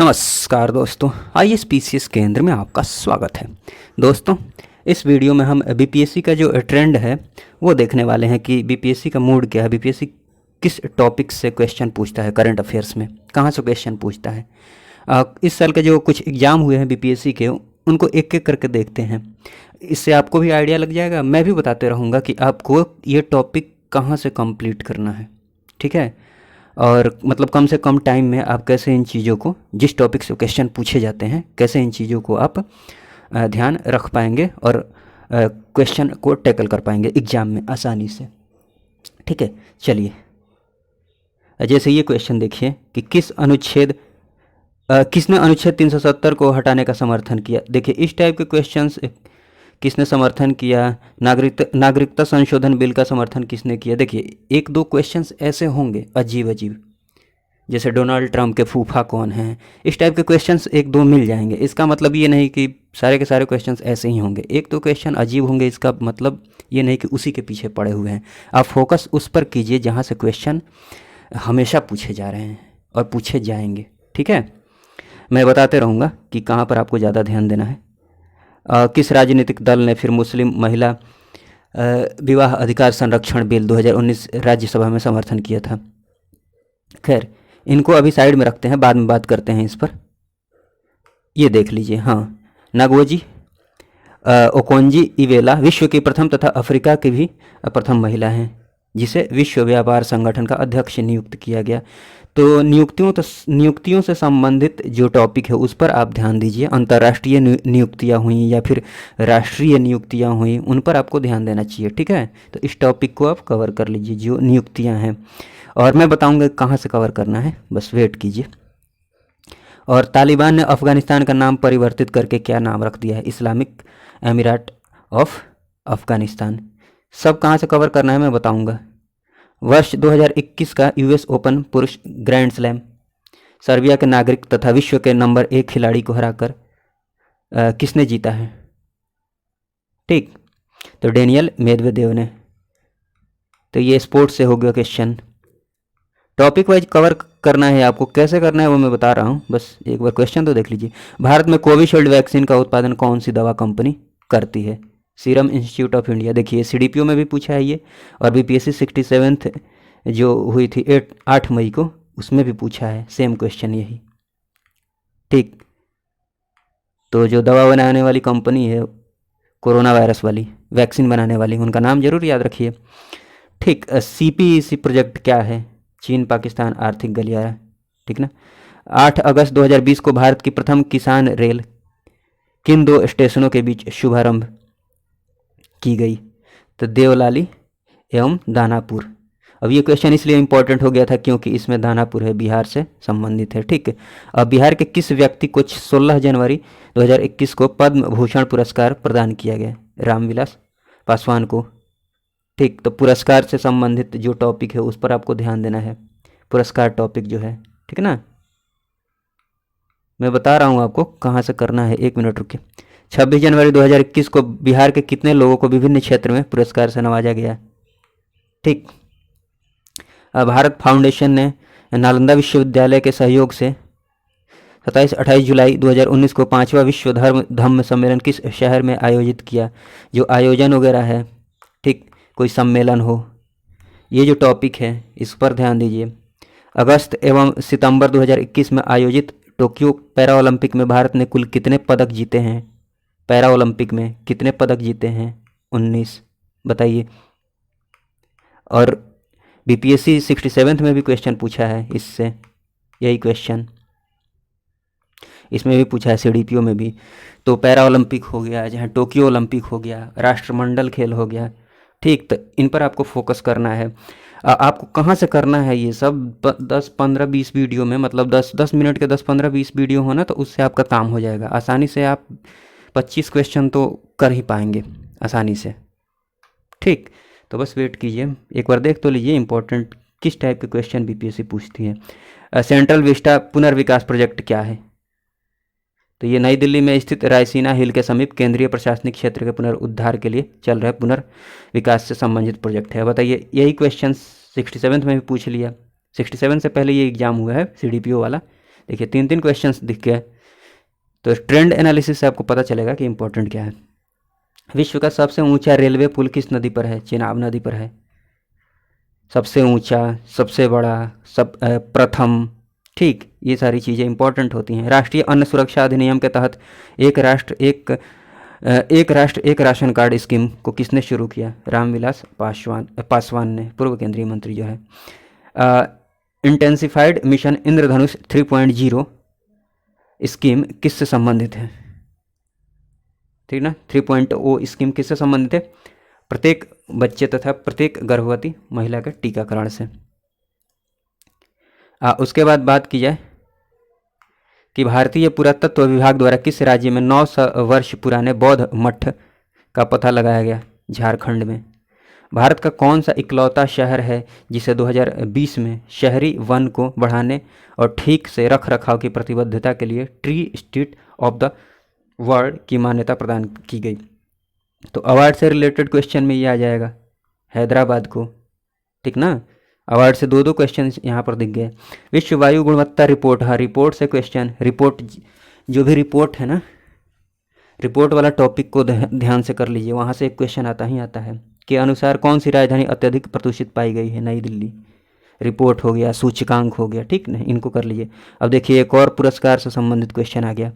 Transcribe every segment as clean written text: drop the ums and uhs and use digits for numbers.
नमस्कार दोस्तों, IAS PCS केंद्र में आपका स्वागत है। दोस्तों, इस वीडियो में हम बीपीएससी का जो ट्रेंड है वो देखने वाले हैं कि बीपीएससी का मूड क्या है, बीपीएससी किस टॉपिक से क्वेश्चन पूछता है, करंट अफेयर्स में कहाँ से क्वेश्चन पूछता है। इस साल के जो कुछ एग्ज़ाम हुए हैं बीपीएससी के, उनको एक एक करके देखते हैं। इससे आपको भी आइडिया लग जाएगा, मैं भी बताते रहूँगा कि आपको ये टॉपिक कहाँ से कंप्लीट करना है, ठीक है। और मतलब कम से कम टाइम में आप कैसे इन चीज़ों को, जिस टॉपिक से क्वेश्चन पूछे जाते हैं, कैसे इन चीज़ों को आप ध्यान रख पाएंगे और क्वेश्चन को टैकल कर पाएंगे एग्ज़ाम में आसानी से, ठीक है। चलिए, जैसे ये क्वेश्चन देखिए कि किसने अनुच्छेद 370 को हटाने का समर्थन किया। देखिए, इस टाइप के क्वेश्चंस, किसने समर्थन किया, नागरिकता संशोधन बिल का समर्थन किसने किया। देखिए, एक दो क्वेश्चंस ऐसे होंगे अजीब अजीब, जैसे डोनाल्ड ट्रंप के फूफा कौन हैं, इस टाइप के क्वेश्चंस एक दो मिल जाएंगे। इसका मतलब ये नहीं कि सारे के सारे क्वेश्चंस ऐसे ही होंगे, एक दो क्वेश्चन अजीब होंगे, इसका मतलब ये नहीं कि उसी के पीछे पड़े हुए हैं। आप फोकस उस पर कीजिए जहाँ से क्वेश्चन हमेशा पूछे जा रहे हैं और पूछे जाएंगे, ठीक है। मैं बताते रहूँगा कि कहाँ पर आपको ज़्यादा ध्यान देना है। किस राजनीतिक दल ने फिर मुस्लिम महिला विवाह अधिकार संरक्षण बिल 2019 राज्यसभा में समर्थन किया था। खैर, इनको अभी साइड में रखते हैं, बाद में बात करते हैं इस पर। ये देख लीजिए, हाँ, नगवोजी ओकोंजी इवेला विश्व की प्रथम तथा अफ्रीका की भी प्रथम महिला हैं जिसे विश्व व्यापार संगठन का अध्यक्ष नियुक्त किया गया। तो नियुक्तियों से संबंधित जो टॉपिक है उस पर आप ध्यान दीजिए। अंतर्राष्ट्रीय नियुक्तियाँ हुई या फिर राष्ट्रीय नियुक्तियाँ हुई, उन पर आपको ध्यान देना चाहिए, ठीक है। तो इस टॉपिक को आप कवर कर लीजिए, जो नियुक्तियाँ हैं, और मैं बताऊंगा कहाँ से कवर करना है, बस वेट कीजिए। और तालिबान ने अफ़गानिस्तान का नाम परिवर्तित करके क्या नाम रख दिया है, इस्लामिक अमीरात ऑफ अफ़गानिस्तान। सब कहाँ से कवर करना है मैं बताऊंगा। वर्ष 2021 का यूएस ओपन पुरुष ग्रैंड स्लैम, सर्बिया के नागरिक तथा विश्व के नंबर 1 खिलाड़ी को हराकर किसने जीता है, ठीक। तो डेनियल मेदवेदेव ने। तो ये स्पोर्ट्स से हो गया क्वेश्चन। टॉपिक वाइज कवर करना है आपको, कैसे करना है वो मैं बता रहा हूँ, बस एक बार क्वेश्चन तो देख लीजिए। भारत में कोविशील्ड वैक्सीन का उत्पादन कौन सी दवा कंपनी करती है, सीरम इंस्टीट्यूट ऑफ इंडिया। देखिए, सीडीपीओ में भी पूछा है ये, और बीपीएससी 67th जो हुई थी 8 मई को, उसमें भी पूछा है सेम क्वेश्चन यही, ठीक। तो जो दवा बनाने वाली कंपनी है, कोरोना वायरस वाली वैक्सीन बनाने वाली, उनका नाम जरूर याद रखिए, ठीक। सीपीईसी प्रोजेक्ट क्या है, चीन पाकिस्तान आर्थिक गलियारा, ठीक ना। 8 अगस्त 2020 को भारत की प्रथम किसान रेल किन दो स्टेशनों के बीच शुभारंभ की गई, तो देवलाली एवं दानापुर। अब ये क्वेश्चन इसलिए इम्पोर्टेंट हो गया था क्योंकि इसमें दानापुर है, बिहार से संबंधित है, ठीक है। अब बिहार के किस व्यक्ति को 16 जनवरी 2021 को पद्म भूषण पुरस्कार प्रदान किया गया, रामविलास पासवान को, ठीक। तो पुरस्कार से संबंधित जो टॉपिक है उस पर आपको ध्यान देना है, पुरस्कार टॉपिक जो है, ठीक ना। मैं बता रहा हूँ आपको कहाँ से करना है, एक मिनट रुकिए। 26 जनवरी 2021 को बिहार के कितने लोगों को विभिन्न क्षेत्र में पुरस्कार से नवाजा गया, ठीक। भारत फाउंडेशन ने नालंदा विश्वविद्यालय के सहयोग से 27-28 जुलाई 2019 को 5वां विश्व धम्म सम्मेलन किस शहर में आयोजित किया। जो आयोजन वगैरह है, ठीक, कोई सम्मेलन हो, ये जो टॉपिक है इस पर ध्यान दीजिए। अगस्त एवं सितंबर 2021 में आयोजित टोक्यो पैरा ओलंपिक में भारत ने कुल कितने पदक जीते हैं, पैरा ओलंपिक में कितने पदक जीते हैं, 19, बताइए। और बीपीएससी 67th में भी क्वेश्चन पूछा है इससे, यही क्वेश्चन इसमें भी पूछा है, सीडीपीओ में भी। तो पैरा ओलंपिक हो गया, जहाँ टोक्यो ओलंपिक हो गया, राष्ट्रमंडल खेल हो गया, ठीक। तो इन पर आपको फोकस करना है। आपको कहाँ से करना है ये सब, 10-15-20 वीडियो में, मतलब 10 मिनट के 10-15-20 वीडियो हो ना, तो उससे आपका काम हो जाएगा आसानी से। आप 25 क्वेश्चन तो कर ही पाएंगे आसानी से, ठीक। तो बस वेट कीजिए, एक बार देख तो लीजिए इंपॉर्टेंट किस टाइप के क्वेश्चन बीपीएससी पूछती है। सेंट्रल विस्टा पुनर्विकास प्रोजेक्ट क्या है, तो ये नई दिल्ली में स्थित रायसीना हिल के समीप केंद्रीय प्रशासनिक क्षेत्र के पुनरुद्धार के लिए चल रहे पुनर्विकास से संबंधित प्रोजेक्ट है। बताइए, यही क्वेश्चन 67th में भी पूछ लिया, 67 से पहले ये एग्जाम हुआ है सीडीपीओ वाला, देखिए 3 क्वेश्चंस दिख गए, तो ट्रेंड एनालिसिस से आपको पता चलेगा कि इंपॉर्टेंट क्या है। विश्व का सबसे ऊंचा रेलवे पुल किस नदी पर है? चेनाब नदी पर है। सबसे ऊंचा, सबसे बड़ा, प्रथम, ठीक, ये सारी चीज़ें इंपॉर्टेंट होती हैं। राष्ट्रीय अन्न सुरक्षा अधिनियम के तहत एक राष्ट्र एक राशन कार्ड स्कीम को किसने शुरू किया? रामविलास पासवान ने, पूर्व केंद्रीय मंत्री जो है। इंटेंसिफाइड मिशन इंद्रधनुष 3.0 स्कीम किससे संबंधित है? ठीक ना, 3.0 स्कीम किससे संबंधित है? प्रत्येक बच्चे तथा प्रत्येक गर्भवती महिला के टीकाकरण से। उसके बाद बात की जाए कि भारतीय पुरातत्व विभाग द्वारा किस राज्य में 900 वर्ष पुराने बौद्ध मठ का पता लगाया गया? झारखंड में। भारत का कौन सा इकलौता शहर है जिसे 2020 में शहरी वन को बढ़ाने और ठीक से रख रखाव की प्रतिबद्धता के लिए tree state of the world की मान्यता प्रदान की गई? तो अवार्ड से रिलेटेड क्वेश्चन में ये आ जाएगा, हैदराबाद को, ठीक ना। अवार्ड से 2 क्वेश्चन यहाँ पर दिख गए। विश्व वायु गुणवत्ता रिपोर्ट, हाँ रिपोर्ट से क्वेश्चन, रिपोर्ट जो भी रिपोर्ट है ना, रिपोर्ट वाला टॉपिक को ध्यान से कर लीजिए, वहाँ से एक क्वेश्चन आता ही आता है। के अनुसार कौन सी राजधानी अत्यधिक प्रदूषित पाई गई है? नई दिल्ली। रिपोर्ट हो गया, सूचकांक हो गया, ठीक ना, इनको कर लीजिए। अब देखिए एक और पुरस्कार से संबंधित क्वेश्चन आ गया।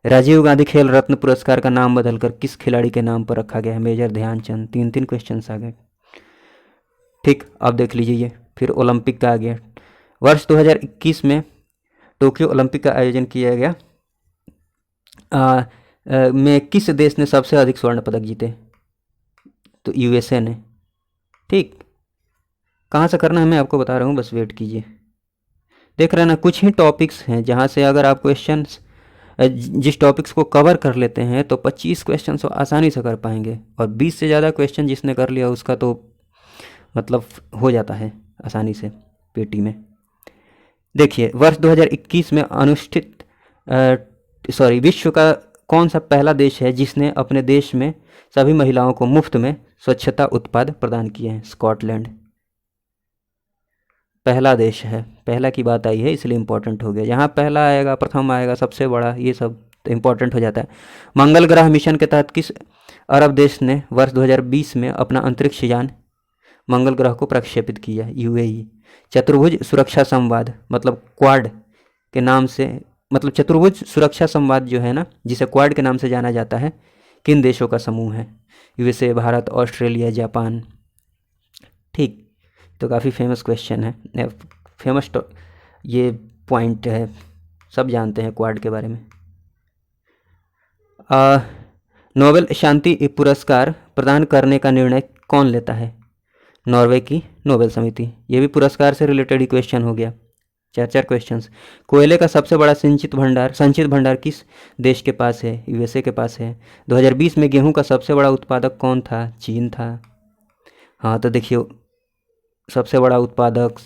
राजीव गांधी खेल रत्न पुरस्कार का नाम बदलकर किस खिलाड़ी के नाम पर रखा गया है? मेजर ध्यानचंद। 3 क्वेश्चन आ गए, ठीक। अब देख लीजिए ये फिर ओलंपिक का आ गया। वर्ष 2021 में टोक्यो ओलंपिक का आयोजन किया गया में किस देश ने सबसे अधिक स्वर्ण पदक जीते? तो यूएसए ने, ठीक। कहाँ से करना है मैं आपको बता रहा हूँ, बस वेट कीजिए। देख रहे हैं ना, कुछ ही टॉपिक्स हैं जहाँ से अगर आप क्वेश्चंस जिस टॉपिक्स को कवर कर लेते हैं तो 25 क्वेश्चन तो आसानी से कर पाएंगे, और 20 से ज़्यादा क्वेश्चन जिसने कर लिया उसका तो मतलब हो जाता है आसानी से पेटी में। देखिए वर्ष 2021 में अनुष्ठित विश्व का कौन सा पहला देश है जिसने अपने देश में सभी महिलाओं को मुफ्त में स्वच्छता उत्पाद प्रदान किए हैं? स्कॉटलैंड पहला देश है। पहला की बात आई है इसलिए इम्पोर्टेंट हो गया। जहाँ पहला आएगा, प्रथम आएगा, सबसे बड़ा, ये सब तो इम्पोर्टेंट हो जाता है। मंगल ग्रह मिशन के तहत किस अरब देश ने वर्ष 2020 में अपना अंतरिक्ष यान मंगल ग्रह को प्रक्षेपित किया? यूएई। चतुर्भुज सुरक्षा संवाद मतलब क्वाड के नाम से, मतलब चतुर्भुज सुरक्षा संवाद जो है ना, जिसे क्वाड के नाम से जाना जाता है, किन देशों का समूह है? यूएसए, भारत, ऑस्ट्रेलिया, जापान, ठीक। तो काफ़ी फेमस क्वेश्चन है, फेमस ये पॉइंट है, सब जानते हैं क्वाड के बारे में। नोबेल शांति पुरस्कार प्रदान करने का निर्णय कौन लेता है? नॉर्वे की नोबेल समिति। ये भी पुरस्कार से रिलेटेड ही क्वेश्चन हो गया। 4 क्वेश्चंस। कोयले का सबसे बड़ा संचित भंडार किस देश के पास है? यूएसए के पास है। 2020 में गेहूं का सबसे बड़ा उत्पादक कौन था? चीन था। हाँ तो देखिए सबसे बड़ा उत्पादक,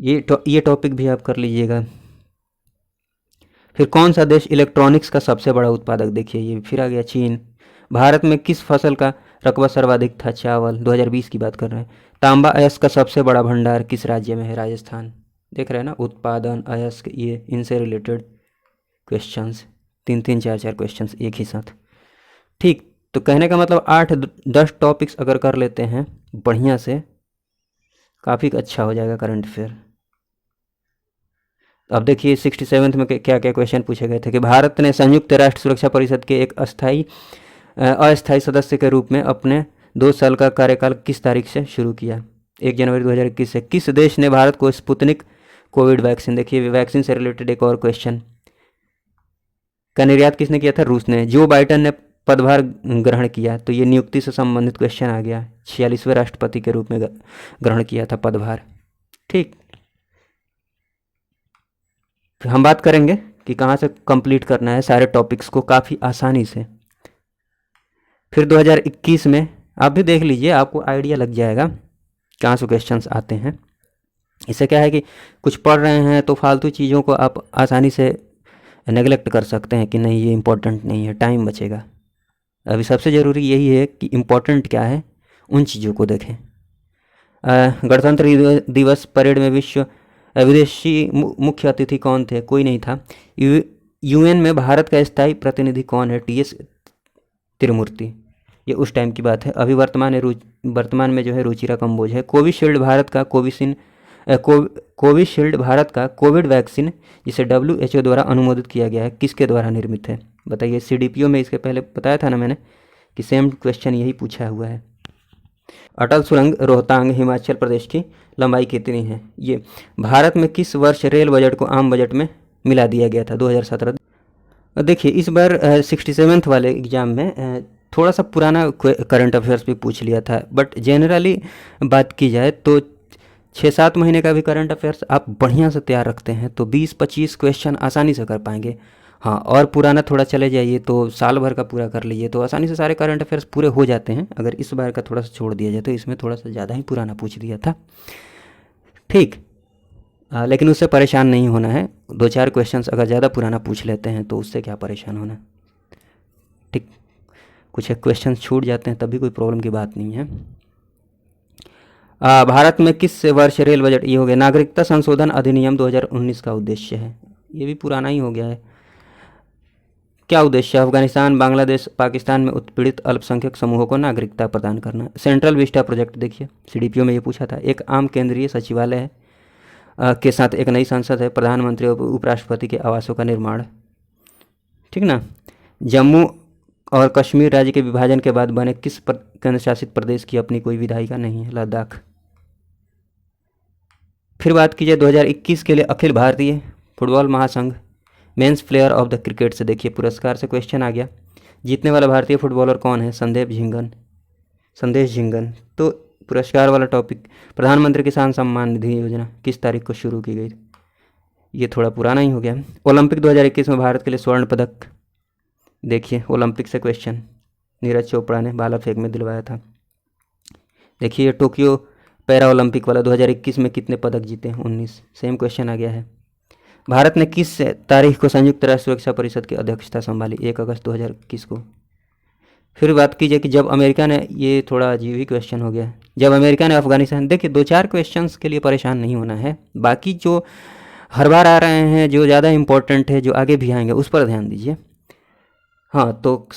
ये टॉपिक भी आप कर लीजिएगा। फिर कौन सा देश इलेक्ट्रॉनिक्स का सबसे बड़ा उत्पादक? देखिए ये फिर आ गया चीन। भारत में किस फसल का रकबा सर्वाधिक था? चावल। 2020 की बात कर रहे हैं। तांबा अयस्क का सबसे बड़ा भंडार किस राज्य में है? राजस्थान। देख रहे हैं ना, उत्पादन, अयस्क, ये इनसे रिलेटेड क्वेश्चंस, 3 4 क्वेश्चंस एक ही साथ, ठीक। तो कहने का मतलब 8-10 टॉपिक्स अगर कर लेते हैं बढ़िया से, काफ़ी अच्छा हो जाएगा करंट अफेयर। अब देखिए 67 में क्या क्या क्वेश्चन पूछे गए थे कि भारत ने संयुक्त राष्ट्र सुरक्षा परिषद के एक अस्थायी सदस्य के रूप में अपने 2 साल का कार्यकाल किस तारीख से शुरू किया? 1 जनवरी 2021 से। किस देश ने भारत को स्पुतनिक कोविड वैक्सीन, देखिए वैक्सीन से रिलेटेड एक और क्वेश्चन, का निर्यात किसने किया था? रूस ने। जो बाइडेन ने पदभार ग्रहण किया, तो ये नियुक्ति से संबंधित क्वेश्चन आ गया। 46वें राष्ट्रपति के रूप में ग्रहण किया था पदभार, ठीक। हम बात करेंगे कि कहाँ से कंप्लीट करना है सारे टॉपिक्स को काफ़ी आसानी से। फिर 2021 में आप भी देख लीजिए, आपको आइडिया लग जाएगा कहाँ से क्वेश्चंस आते हैं। इससे क्या है कि कुछ पढ़ रहे हैं तो फालतू चीज़ों को आप आसानी से नेगलेक्ट कर सकते हैं कि नहीं ये इम्पोर्टेंट नहीं है, टाइम बचेगा। अभी सबसे ज़रूरी यही है कि इम्पोर्टेंट क्या है, उन चीज़ों को देखें। गणतंत्र दिवस परेड में विश्व विदेशी मुख्य अतिथि कौन थे? कोई नहीं था। यूएन में भारत का स्थायी प्रतिनिधि कौन है? टीएस तिरुमूर्ति। ये उस टाइम की बात है। अभी वर्तमान में जो है रुचिरा कंबोज है। कोविशील्ड भारत का कोविशील्ड भारत का कोविड वैक्सीन जिसे WHO द्वारा अनुमोदित किया गया है, किसके द्वारा निर्मित है? बताइए। CDPO में इसके पहले बताया था ना मैंने कि सेम क्वेश्चन यही पूछा हुआ है। अटल सुरंग रोहतांग हिमाचल प्रदेश की लंबाई कितनी है? ये भारत में किस वर्ष रेल बजट को आम बजट में मिला दिया गया था? 2017। देखिए इस बार 67th वाले एग्ज़ाम में थोड़ा सा पुराना करंट अफेयर्स भी पूछ लिया था, बट जनरली बात की जाए तो 6-7 महीने का भी करंट अफेयर्स आप बढ़िया से तैयार रखते हैं तो 20-25 क्वेश्चन आसानी से कर पाएंगे। हाँ, और पुराना थोड़ा चले जाइए तो साल भर का पूरा कर लीजिए तो आसानी से सारे करंट अफेयर्स पूरे हो जाते हैं। अगर इस बार का थोड़ा सा छोड़ दिया जाए तो इसमें थोड़ा सा ज़्यादा ही पुराना पूछ दिया था, ठीक। लेकिन उससे परेशान नहीं होना है। 2-4 क्वेश्चंस अगर ज़्यादा पुराना पूछ लेते हैं तो उससे क्या परेशान होना, ठीक। कुछ एक क्वेश्चन छूट जाते हैं तभी कोई प्रॉब्लम की बात नहीं है। भारत में किस वर्ष रेल बजट, ये हो गया। नागरिकता संशोधन अधिनियम 2019 का उद्देश्य है, ये भी पुराना ही हो गया है। क्या उद्देश्य है? अफगानिस्तान, बांग्लादेश, पाकिस्तान में उत्पीड़ित अल्पसंख्यक समूहों को नागरिकता प्रदान करना। सेंट्रल विस्टा प्रोजेक्ट देखिए, CDPO में ये पूछा था। एक आम केंद्रीय सचिवालय है के साथ एक नई संसद है। प्रधानमंत्री और उपराष्ट्रपति के आवासों का निर्माण, ठीक ना। जम्मू और कश्मीर राज्य के विभाजन के बाद बने किस केंद्र शासित प्रदेश की अपनी कोई विधायिका नहीं है? लद्दाख। फिर बात कीजिए 2021 के लिए अखिल भारतीय फुटबॉल महासंघ men's player of the cricket से, देखिए पुरस्कार से क्वेश्चन आ गया। जीतने वाला भारतीय फुटबॉलर कौन है? संदेश झिंगन। तो पुरस्कार वाला टॉपिक, प्रधानमंत्री किसान सम्मान निधि योजना किस तारीख को शुरू की गई? ये थोड़ा पुराना ही हो गया। ओलंपिक 2021 में भारत के लिए स्वर्ण पदक, देखिए ओलंपिक से क्वेश्चन नीरज चोपड़ा ने भाला फेंक में दिलवाया था। देखिए टोक्यो पैरा ओलंपिक वाला 2021 में कितने पदक जीते? 19। सेम क्वेश्चन आ गया है। भारत ने किस तारीख को संयुक्त राष्ट्र सुरक्षा परिषद की अध्यक्षता संभाली? 1 अगस्त 2021 को। फिर बात कीजिए कि जब अमेरिका ने, ये थोड़ा अजीब ही क्वेश्चन हो गया, जब अमेरिका ने अफगानिस्तान, देखिए 2-4 क्वेश्चंस के लिए परेशान नहीं होना है, बाकी जो हर बार आ रहे हैं जो ज़्यादा इंपॉर्टेंट है जो आगे भी आएंगे उस पर ध्यान दीजिए। हाँ, तो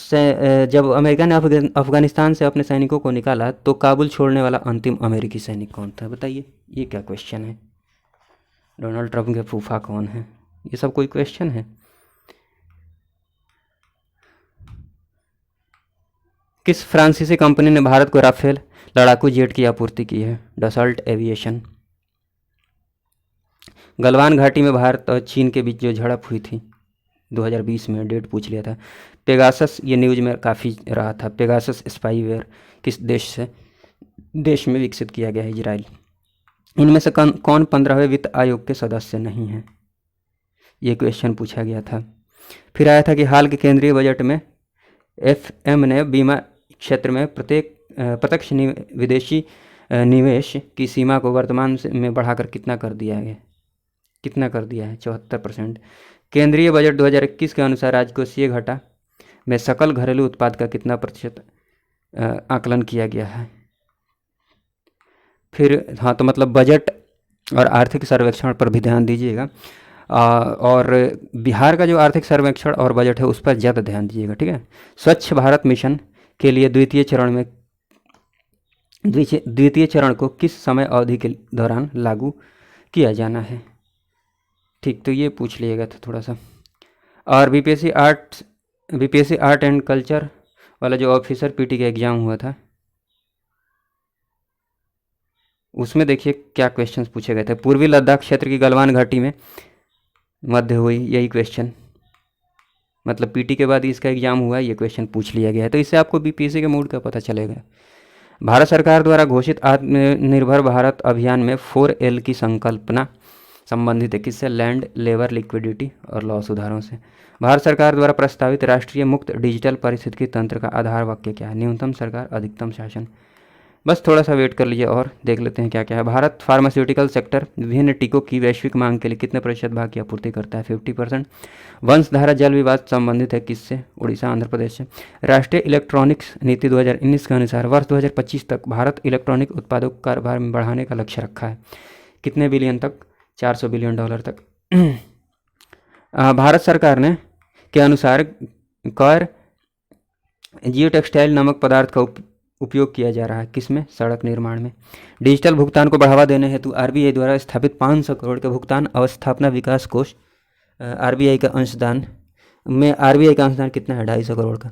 जब अमेरिका ने अफगानिस्तान से अपने सैनिकों को निकाला तो काबुल छोड़ने वाला अंतिम अमेरिकी सैनिक कौन था? बताइए, ये क्या क्वेश्चन है। डोनाल्ड ट्रंप के फूफा कौन है? ये सब कोई क्वेश्चन है? किस फ्रांसीसी कंपनी ने भारत को राफेल लड़ाकू जेट की आपूर्ति की है? डसल्ट एविएशन। गलवान घाटी में भारत और चीन के बीच जो झड़प हुई थी 2020 में, डेट पूछ लिया था। पेगासस, ये न्यूज में काफ़ी रहा था। पेगासस स्पाईवेयर किस देश में विकसित किया गया है? इजराइल। इनमें से कौन 15वें वित्त आयोग के सदस्य नहीं है? ये क्वेश्चन पूछा गया था। फिर आया था कि हाल के केंद्रीय बजट में FM ने बीमा क्षेत्र में प्रत्यक्ष विदेशी निवेश की सीमा को वर्तमान में बढ़ाकर कितना कर दिया है? 74%। केंद्रीय बजट 2021 के अनुसार राजकोषीय घाटा में सकल घरेलू उत्पाद का कितना प्रतिशत आकलन किया गया है? फिर हाँ, तो मतलब बजट और आर्थिक सर्वेक्षण पर भी ध्यान दीजिएगा, और बिहार का जो आर्थिक सर्वेक्षण और बजट है उस पर ज़्यादा ध्यान दीजिएगा, ठीक है। स्वच्छ भारत मिशन के लिए द्वितीय चरण को किस समय अवधि के दौरान लागू किया जाना है? ठीक, तो ये पूछ लिएगा था थोड़ा सा। और बीपीएससी आर्ट एंड कल्चर वाला जो ऑफिसर PT का एग्ज़ाम हुआ था उसमें देखिए क्या क्वेश्चंस पूछे गए थे। पूर्वी लद्दाख क्षेत्र की गलवान घाटी में मध्य हुई, यही क्वेश्चन, मतलब PT के बाद इसका एग्ज़ाम हुआ, ये क्वेश्चन पूछ लिया गया है। तो इससे आपको BPSC के मूड का पता चलेगा। भारत सरकार द्वारा घोषित आत्मनिर्भर भारत अभियान में 4L की संकल्पना संबंधित है किससे? लैंड, लेबर, लिक्विडिटी और लॉ सुधारों से। भारत सरकार द्वारा प्रस्तावित राष्ट्रीय मुक्त डिजिटल पारिस्थितिकी तंत्र का आधार वाक्य क्या है? न्यूनतम सरकार, अधिकतम शासन। बस थोड़ा सा वेट कर लीजिए और देख लेते हैं क्या क्या है। भारत फार्मास्यूटिकल सेक्टर विभिन्न टीकों की वैश्विक मांग के लिए कितने प्रतिशत भाग की आपूर्ति करता है? 50%। वंशधारा जल विवाद संबंधित है किससे? उड़ीसा, आंध्र प्रदेश से। राष्ट्रीय इलेक्ट्रॉनिक्स नीति 2019 के अनुसार वर्ष 2025 तक भारत इलेक्ट्रॉनिक उत्पादों को कारोबार में बढ़ाने का लक्ष्य रखा है। कितने बिलियन तक? 400 बिलियन डॉलर तक। भारत सरकार ने के अनुसार कर जियो टेक्सटाइल नामक पदार्थ का उपयोग किया जा रहा है किसमें? सड़क निर्माण में। डिजिटल भुगतान को बढ़ावा देने हेतु आरबीआई द्वारा स्थापित 500 करोड़ के भुगतान अवस्थापना विकास कोष आरबीआई का अंशदान कितना है? 250 करोड़ का।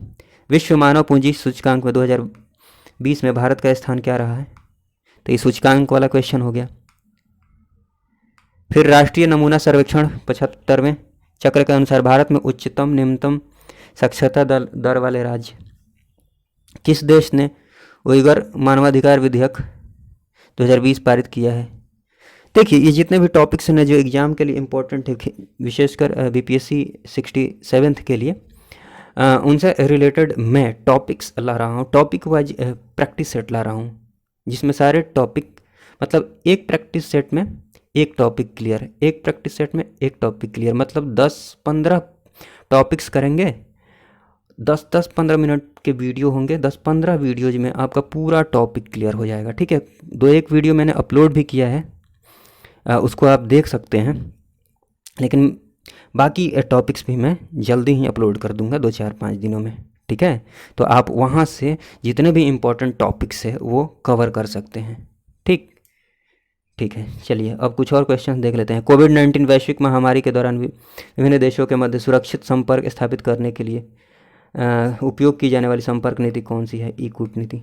विश्व मानव पूंजी सूचकांक में 2020 में भारत का स्थान क्या रहा है? तो ये सूचकांक वाला क्वेश्चन हो गया। फिर राष्ट्रीय नमूना सर्वेक्षण 75वें चक्र के अनुसार भारत में उच्चतम निम्नतम साक्षरता दर वाले राज्य। किस देश ने उइगर मानवाधिकार विधेयक 2020 पारित किया है? देखिए ये जितने भी टॉपिक्स हैं जो एग्जाम के लिए इम्पोर्टेंट है, विशेषकर बीपीएससी 67th के लिए, उनसे रिलेटेड मैं टॉपिक्स ला रहा हूँ, टॉपिक वाइज प्रैक्टिस सेट ला रहा हूँ, जिसमें सारे टॉपिक मतलब एक प्रैक्टिस सेट में एक टॉपिक क्लियर, एक प्रैक्टिस सेट में एक टॉपिक क्लियर, मतलब 10-15 टॉपिक्स करेंगे, 10-15 मिनट के वीडियो होंगे, 10-15 वीडियोज में आपका पूरा टॉपिक क्लियर हो जाएगा। ठीक है, 2-1 वीडियो मैंने अपलोड भी किया है, उसको आप देख सकते हैं, लेकिन बाकी टॉपिक्स भी मैं जल्दी ही अपलोड कर दूंगा 2-4-5 दिनों में। ठीक है, तो आप वहाँ से जितने भी इम्पोर्टेंट टॉपिक्स है वो कवर कर सकते हैं। ठीक है, चलिए अब कुछ और क्वेश्चन देख लेते हैं। कोविड-19 वैश्विक महामारी के दौरान विभिन्न देशों के मध्य सुरक्षित संपर्क स्थापित करने के लिए उपयोग की जाने वाली संपर्क नीति कौन सी है? ई कूटनीति।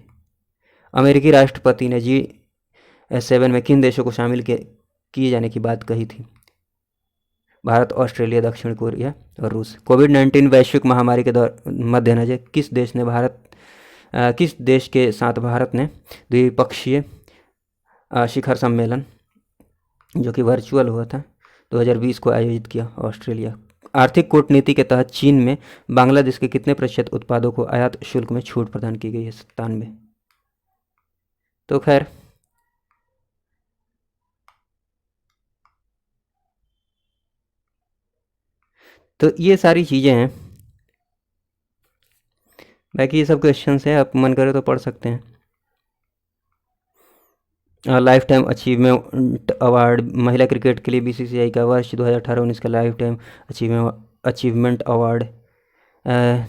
अमेरिकी राष्ट्रपति ने G7 में किन देशों को शामिल किए जाने की बात कही थी? भारत, ऑस्ट्रेलिया, दक्षिण कोरिया और रूस। कोविड-19 वैश्विक महामारी के मद्देनजर किस देश के साथ भारत ने द्विपक्षीय शिखर सम्मेलन जो कि वर्चुअल हुआ था 2020 को आयोजित किया? ऑस्ट्रेलिया। आर्थिक कूटनीति के तहत चीन में बांग्लादेश के कितने प्रतिशत उत्पादों को आयात शुल्क में छूट प्रदान की गई है? 97। तो खैर तो ये सारी चीज़ें हैं, बाकी ये सब क्वेश्चंस हैं, आप मन करे तो पढ़ सकते हैं। लाइफ टाइम अचीवमेंट अवार्ड महिला क्रिकेट के लिए बीसीसीआई का वर्ष 2018-19 का लाइफ टाइम अचीवमेंट अवार्ड,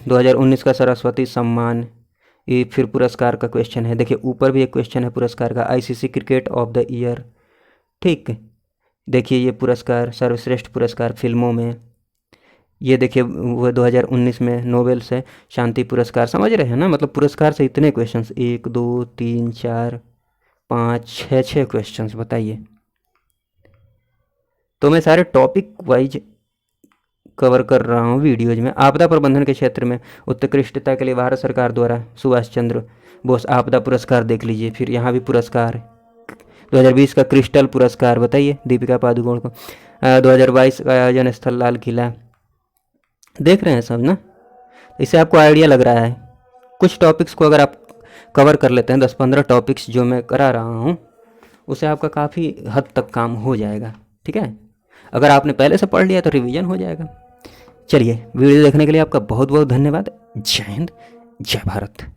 2019 का सरस्वती सम्मान, ये फिर पुरस्कार का क्वेश्चन है। देखिए ऊपर भी एक क्वेश्चन है पुरस्कार का, ICC cricket of the year. ठीक, देखिए ये पुरस्कार सर्वश्रेष्ठ पुरस्कार फिल्मों में। ये देखिए वो 2019 में नोबेल से शांति पुरस्कार। समझ रहे हैं ना, मतलब पुरस्कार से इतने क्वेश्चंस, 1 2 3 4 5 6 क्वेश्चंस, बताइए। तो मैं सारे टॉपिक वाइज कवर कर रहा हूँ वीडियोज में। आपदा प्रबंधन के क्षेत्र में उत्कृष्टता के लिए भारत सरकार द्वारा सुभाष चंद्र बोस आपदा पुरस्कार देख लीजिए। फिर यहाँ भी पुरस्कार 2020 का क्रिस्टल पुरस्कार, बताइए दीपिका पादुकोण को। 2022 का आयोजन स्थल लाल किला। देख रहे हैं सब ना, इससे आपको आइडिया लग रहा है। कुछ टॉपिक्स को अगर आप कवर कर लेते हैं, 10-15 टॉपिक्स जो मैं करा रहा हूँ, उससे आपका काफ़ी हद तक काम हो जाएगा। ठीक है, अगर आपने पहले से पढ़ लिया तो रिवीजन हो जाएगा। चलिए, वीडियो देखने के लिए आपका बहुत बहुत धन्यवाद। जय हिंद, जय भारत।